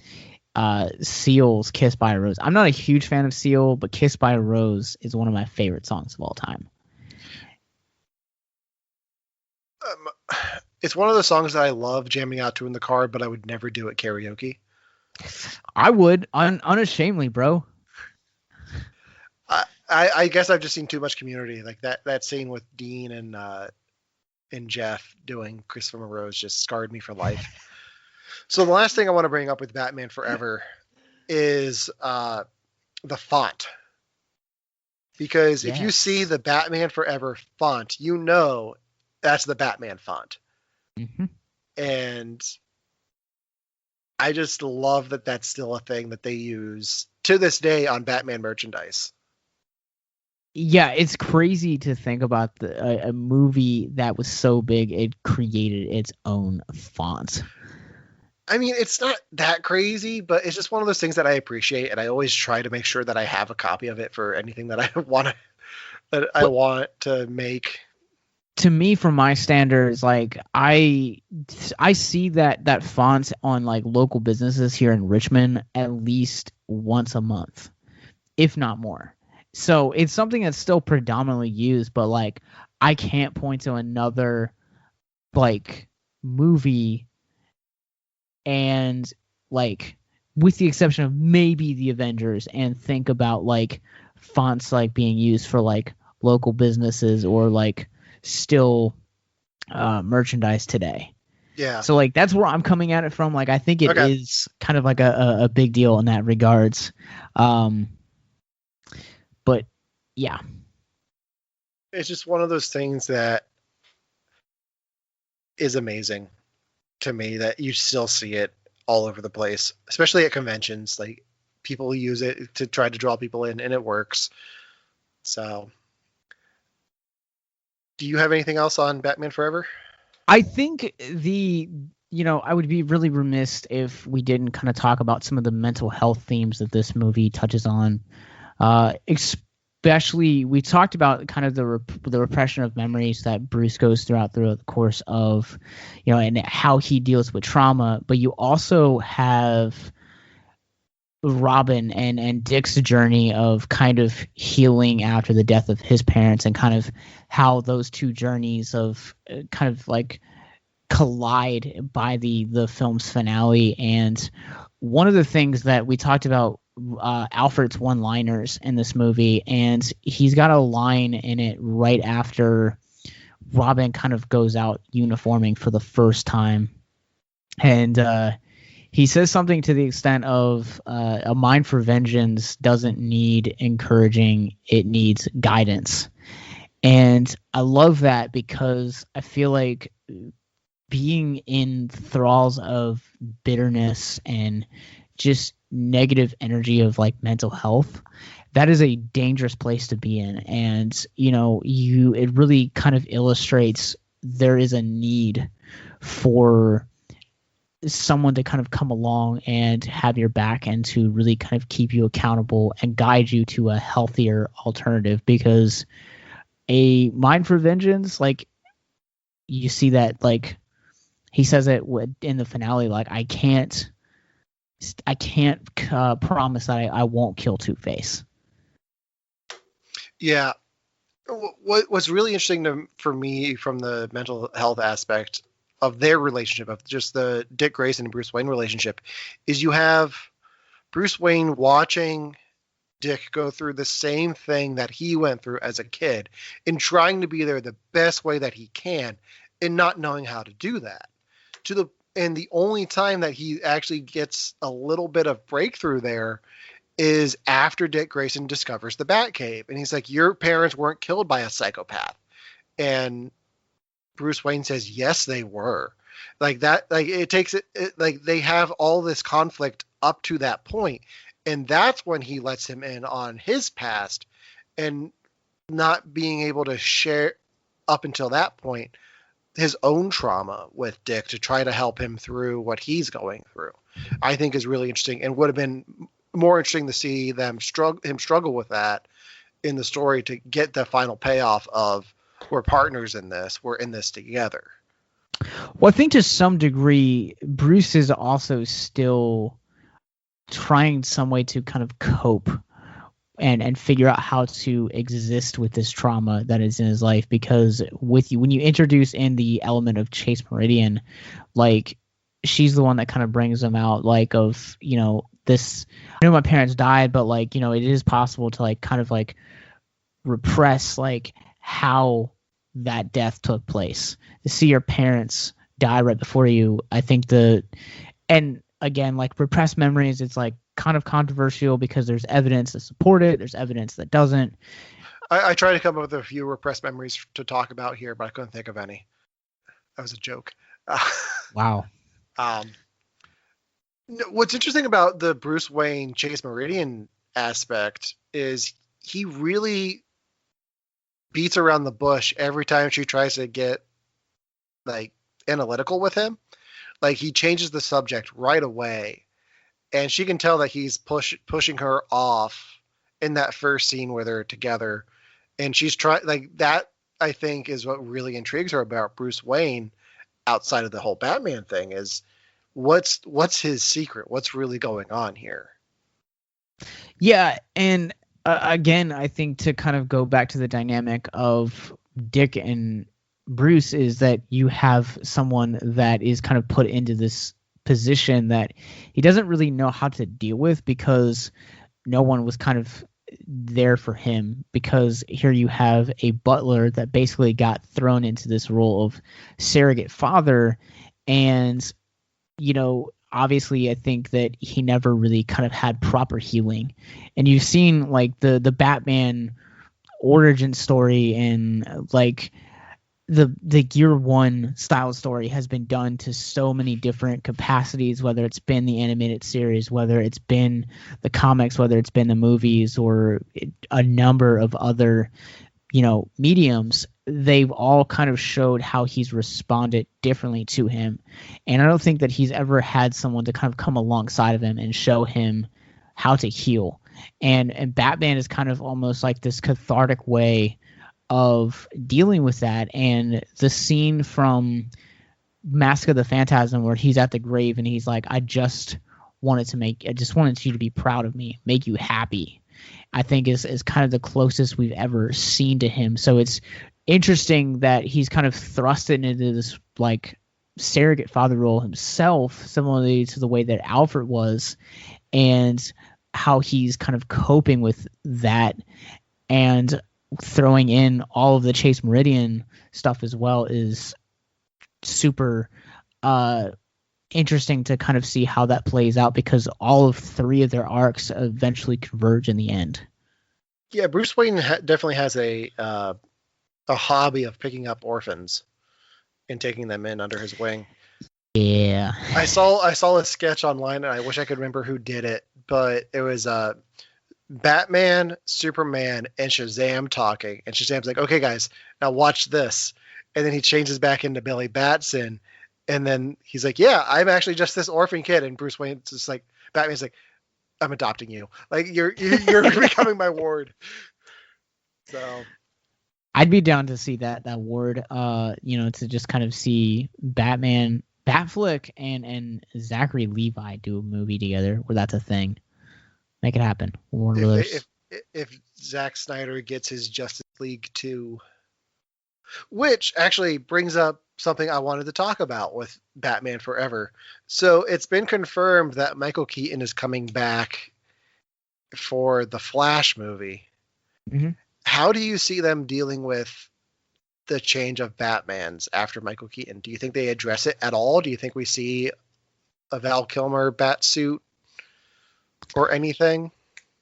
Seal's Kiss by a Rose. I'm not a huge fan of Seal, but Kiss by a Rose is one of my favorite songs of all time. It's one of the songs that I love jamming out to in the car, but I would never do at karaoke. I would, unashamedly, bro. I guess I've just seen too much Community. Like that scene with Dean and Jeff doing Kiss from a Rose just scarred me for life. So the last thing I want to bring up with Batman Forever is the font. Because if you see the Batman Forever font, you know that's the Batman font. Mm-hmm. And I just love that that's still a thing that they use to this day on Batman merchandise. Yeah, it's crazy to think about a movie that was so big it created its own font. I mean, it's not that crazy, but it's just one of those things that I appreciate, and I always try to make sure that I have a copy of it for anything that I want to make. To me, from my standards, like I see that font on like local businesses here in Richmond at least once a month, if not more. So it's something that's still predominantly used, but like I can't point to another like movie, and like with the exception of maybe the Avengers, and think about like fonts like being used for like local businesses or like still merchandise today. Yeah. So like that's where I'm coming at it from. Like I think it is kind of like a big deal in that regards. But yeah, it's just one of those things that is amazing to me that you still see it all over the place, especially at conventions. Like people use it to try to draw people in, and it works. So do you have anything else on Batman Forever? I think I would be really remiss if we didn't kind of talk about some of the mental health themes that this movie touches on. Especially, we talked about kind of the repression of memories that Bruce goes throughout the course of, and how he deals with trauma. But you also have Robin and Dick's journey of kind of healing after the death of his parents, and kind of how those two journeys of kind of like collide by the film's finale. And one of the things that we talked about, Alfred's one-liners in this movie, and he's got a line in it right after Robin kind of goes out uniforming for the first time, and he says something to the extent of, a mind for vengeance doesn't need encouraging, it needs guidance. And I love that, because I feel like being in thralls of bitterness and just negative energy of like mental health, that is a dangerous place to be in. And it really kind of illustrates there is a need for someone to kind of come along and have your back, and to really kind of keep you accountable and guide you to a healthier alternative. Because a mind for vengeance, like, you see that, like, he says it in the finale, like, I can't promise that I won't kill Two-Face. Yeah. What's really interesting for me from the mental health aspect of their relationship, of just the Dick Grayson and Bruce Wayne relationship, is you have Bruce Wayne watching Dick go through the same thing that he went through as a kid, and trying to be there the best way that he can, and not knowing how to do that. And the only time that he actually gets a little bit of breakthrough there is after Dick Grayson discovers the Batcave. And he's like, your parents weren't killed by a psychopath. And Bruce Wayne says, yes, they were. Like that, like it takes it, like they have all this conflict up to that point. And that's when he lets him in on his past, and not being able to share up until that point his own trauma with Dick to try to help him through what he's going through, I think is really interesting, and would have been more interesting to see him struggle with that in the story, to get the final payoff of, we're partners in this, we're in this together. Well, I think to some degree, Bruce is also still trying some way to kind of cope and figure out how to exist with this trauma that is in his life. Because when you introduce in the element of Chase Meridian, like, she's the one that kind of brings him out, like, of, this, I know my parents died, but like, it is possible to like kind of like repress like how that death took place. To see your parents die right before you, I think and again, like, repressed memories, it's like kind of controversial, because there's evidence to support it, there's evidence that doesn't. I tried to come up with a few repressed memories to talk about here, but I couldn't think of any. That was a joke. Wow. What's interesting about the Bruce Wayne Chase Meridian aspect is he really beats around the bush every time she tries to get like analytical with him. Like, he changes the subject right away, and she can tell that he's pushing her off in that first scene where they're together, and she's trying, like, that I think is what really intrigues her about Bruce Wayne outside of the whole Batman thing, is what's his secret, what's really going on here. Yeah, and again, I think to kind of go back to the dynamic of Dick and Bruce, is that you have someone that is kind of put into this position that he doesn't really know how to deal with, because no one was kind of there for him. Because here you have a butler that basically got thrown into this role of surrogate father, and obviously I think that he never really kind of had proper healing. And you've seen like the Batman origin story, and like the Year One style story has been done to so many different capacities, whether it's been the animated series, whether it's been the comics, whether it's been the movies, or a number of other mediums. They've all kind of showed how he's responded differently to him, and I don't think that he's ever had someone to kind of come alongside of him and show him how to heal. And Batman is kind of almost like this cathartic way of dealing with that. And the scene from Mask of the Phantasm where he's at the grave and he's like, I just wanted you to be proud of me, make you happy, I think is kind of the closest we've ever seen to him. So it's interesting that he's kind of thrust into this like surrogate father role himself, similarly to the way that Alfred was, and how he's kind of coping with that, and throwing in all of the Chase Meridian stuff as well is super interesting to kind of see how that plays out, because all of three of their arcs eventually converge in the end. Yeah, Bruce Wayne definitely has a hobby of picking up orphans and taking them in under his wing. Yeah, I saw a sketch online, and I wish I could remember who did it, but it was Batman, Superman, and Shazam talking, and Shazam's like, "Okay, guys, now watch this," and then he changes back into Billy Batson, and then he's like, "Yeah, I'm actually just this orphan kid," and Bruce Wayne's just like, Batman's like, "I'm adopting you, like you're becoming my ward." So I'd be down to see that ward, to just kind of see Batflick and Zachary Levi do a movie together where that's a thing. Make it happen. Warner Brothers. If Zack Snyder gets his Justice League 2, which actually brings up something I wanted to talk about with Batman Forever. So it's been confirmed that Michael Keaton is coming back for the Flash movie. Mm-hmm. How do you see them dealing with the change of Batmans after Michael Keaton? Do you think they address it at all? Do you think we see a Val-Kilmer bat suit or anything?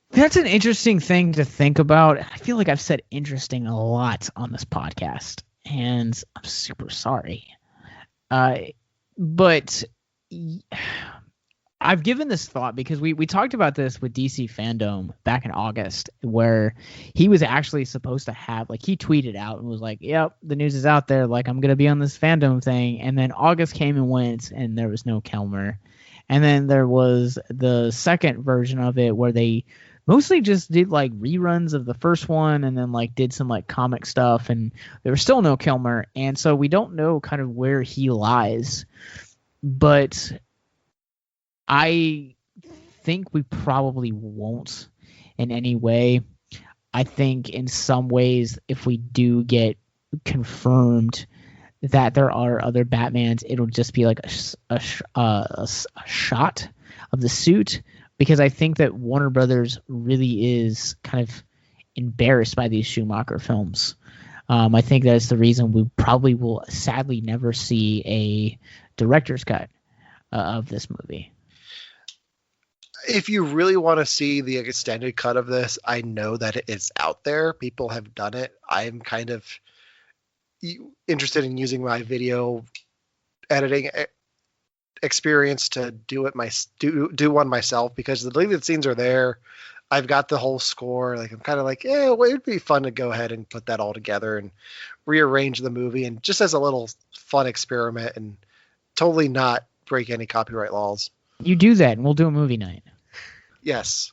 That's an interesting thing to think about. I feel like I've said interesting a lot on this podcast, and I'm super sorry. But I've given this thought because we talked about this with DC Fandom back in August, where he was actually supposed to have, like, he tweeted out and was like, "Yep, the news is out there. Like, I'm going to be on this Fandom thing." And then August came and went, and there was no Kilmer. And then there was the second version of it where they mostly just did like reruns of the first one, and then like did some like comic stuff, and there was still no Kilmer. And so we don't know kind of where he lies. But I think we probably won't in any way. I think in some ways, if we do get confirmed that there are other Batmans, it'll just be like a shot of the suit, because I think that Warner Brothers really is kind of embarrassed by these Schumacher films. I think that's the reason we probably will sadly never see a director's cut of this movie. If you really want to see the extended cut of this, I know that it's out there. People have done it. I'm kind of interested in using my video editing experience to do one myself, because the deleted scenes are there. I've got the whole score. Like, I'm kind of like, yeah, well, it'd be fun to go ahead and put that all together and rearrange the movie, and just as a little fun experiment, and totally not break any copyright laws. You do that, and we'll do a movie night. Yes.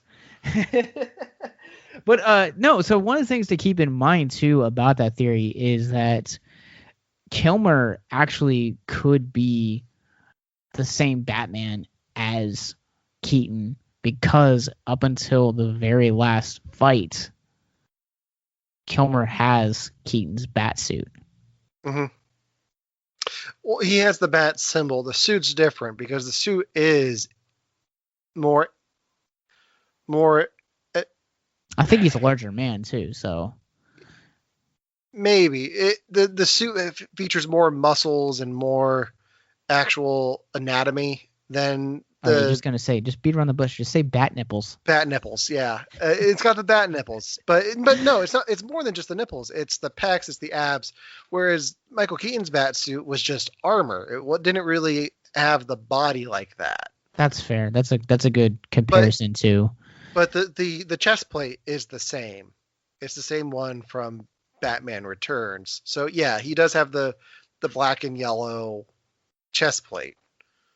But no, so one of the things to keep in mind too about that theory is that Kilmer actually could be the same Batman as Keaton, because up until the very last fight, Kilmer has Keaton's bat suit. Mm-hmm. Well, he has the bat symbol. The suit's different because the suit is more. I think he's a larger man too, so maybe the suit features more muscles and more actual anatomy than the. I was just gonna say, just beat around the bush. Just say bat nipples. Bat nipples, yeah. It's got the bat nipples, but no, it's not. It's more than just the nipples. It's the pecs, it's the abs. Whereas Michael Keaton's bat suit was just armor. It didn't really have the body like that. That's fair. That's a good comparison too. But the chest plate is the same. It's the same one from Batman Returns. So yeah, he does have the black and yellow chest plate.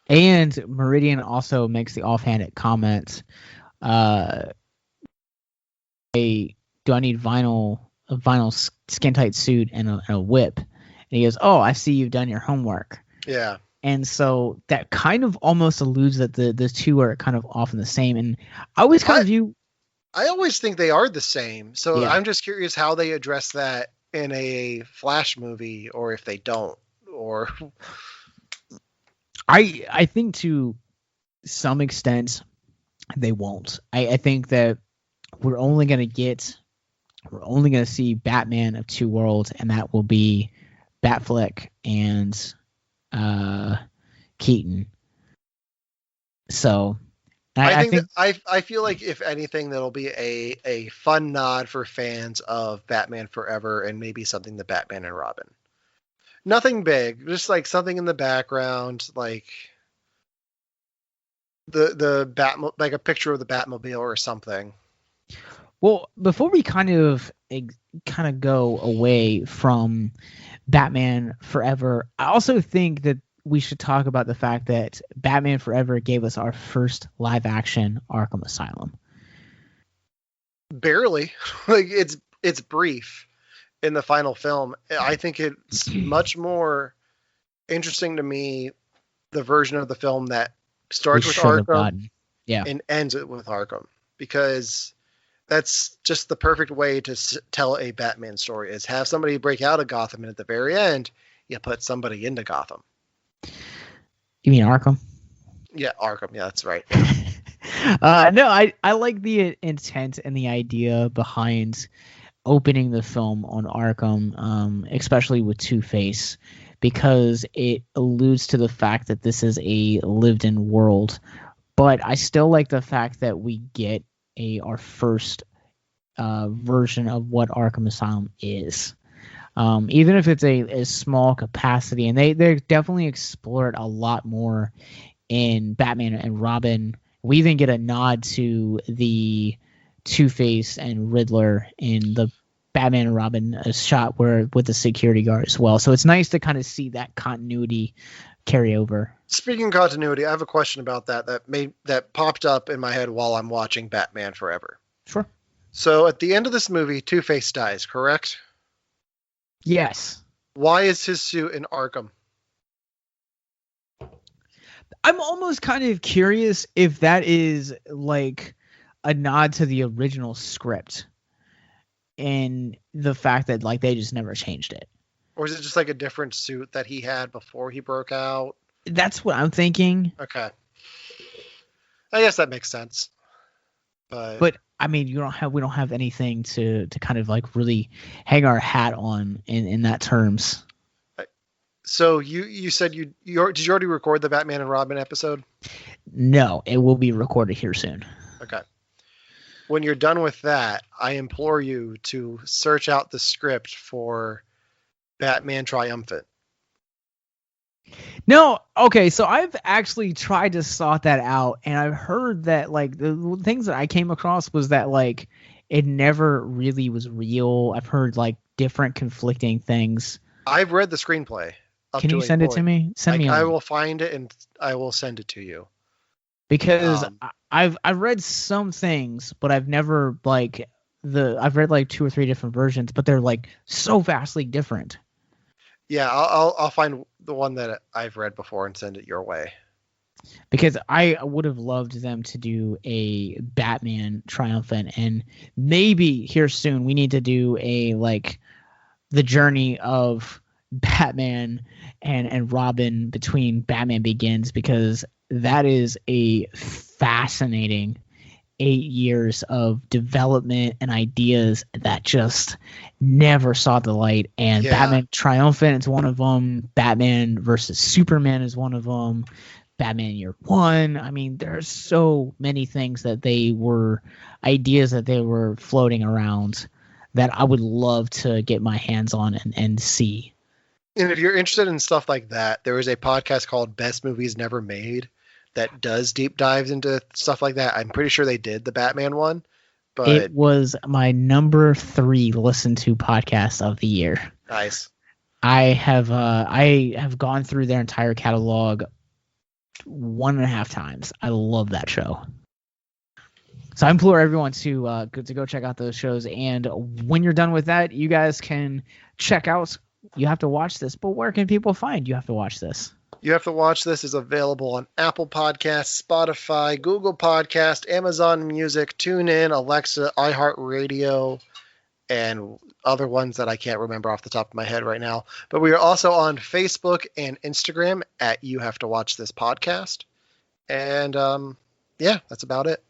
And Meridian also makes the offhanded comment, do I need a vinyl skin tight suit and a whip? And he goes, "Oh, I see you've done your homework." Yeah. And so that kind of almost alludes that the two are kind of often the same. And I always I always think they are the same. So yeah. I'm just curious how they address that in a Flash movie, or if they don't, or I think to some extent they won't. I think that we're only going to see Batman of Two Worlds, and that will be Batfleck and Keaton. So I think I feel like if anything, that'll be a fun nod for fans of Batman Forever and maybe something to Batman and Robin. Nothing big, just like something in the background, like the like a picture of the Batmobile or something. Well, before we kind of go away from Batman Forever, I also think that we should talk about the fact that Batman Forever gave us our first live action Arkham Asylum. Barely. Like it's brief in the final film. I think it's much more interesting to me, the version of the film that starts with Arkham and ends it with Arkham, because that's just the perfect way to tell a Batman story, is have somebody break out of Gotham, and at the very end you put somebody into Gotham. You mean Arkham? Yeah, Arkham. Yeah, that's right. No, I like the intent and the idea behind opening the film on Arkham, especially with Two-Face, because it alludes to the fact that this is a lived-in world. But I still like the fact that we get our first version of what Arkham Asylum is. Even if it's a small capacity, and they definitely explore it a lot more in Batman and Robin. We even get a nod to the Two-Face and Riddler in the Batman and Robin shot where with the security guard as well. So it's nice to kind of see that continuity carry over. Speaking of continuity, I have a question about that popped up in my head while I'm watching Batman Forever. Sure. So at the end of this movie, Two-Face dies, correct? Yes. Why is his suit in Arkham? I'm almost kind of curious if that is like a nod to the original script and the fact that like they just never changed it. Or is it just like a different suit that he had before he broke out? That's what I'm thinking. Okay. I guess that makes sense. But I mean, we don't have anything to kind of like really hang our hat on in that terms. So you said did you already record the Batman and Robin episode? No, it will be recorded here soon. Okay. When you're done with that, I implore you to search out the script for Batman Triumphant. No, okay, so I've actually tried to sort that out, and I've heard that like the things that I came across was that like it never really was real. I've heard like different conflicting things. I've read the screenplay. Can you send it to me? I will find it and I will send it to you. Because I've read some things, but I've never I've read like 2 or 3 different versions, but they're like so vastly different. Yeah, I'll find the one that I've read before and send it your way. Because I would have loved them to do a Batman Triumphant, and maybe here soon we need to do a like the journey of Batman and Robin between Batman Begins, because that is a fascinating 8 years of development and ideas that just never saw the light. And yeah. Batman Triumphant is one of them. Batman versus Superman is one of them. Batman Year One. I mean, there's so many things that ideas that they were floating around that I would love to get my hands on and see. And if you're interested in stuff like that, there is a podcast called Best Movies Never Made that does deep dives into stuff like that. I'm pretty sure they did the Batman one, but it was my number 3 listened to podcast of the year. Nice. I have gone through their entire catalog 1.5 times. I love that show. So I implore everyone to go check out those shows. And when you're done with that, you guys can check out You Have to Watch This. But where can people find You Have to Watch This? You Have to Watch This is available on Apple Podcasts, Spotify, Google Podcast, Amazon Music, TuneIn, Alexa, iHeartRadio, and other ones that I can't remember off the top of my head right now. But we are also on Facebook and Instagram at You Have to Watch This Podcast. And yeah, that's about it.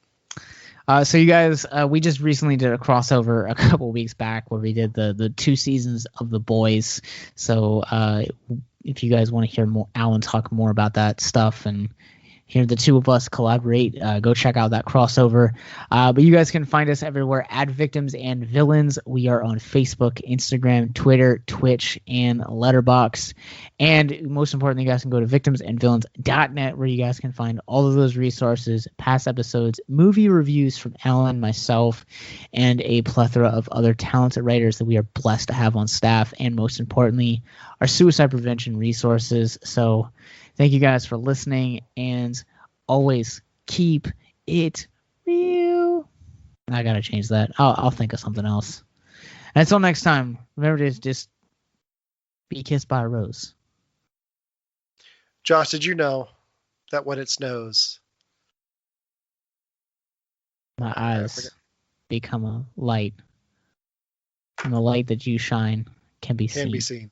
So you guys, we just recently did a crossover a couple weeks back where we did the 2 seasons of The Boys. So if you guys want to hear more, Alan talk more about that stuff and hear the two of us collaborate, go check out that crossover. But you guys can find us everywhere at Victims and Villains. We are on Facebook, Instagram, Twitter, Twitch, and Letterboxd. And most importantly, you guys can go to victimsandvillains.net where you guys can find all of those resources, past episodes, movie reviews from Alan, myself, and a plethora of other talented writers that we are blessed to have on staff. And most importantly, our suicide prevention resources. So thank you guys for listening, and always keep it real. I gotta change that. I'll think of something else. And until next time, remember to just be kissed by a rose. Josh, did you know that when it snows, my eyes become a light, and the light that you shine can be seen. Can be seen.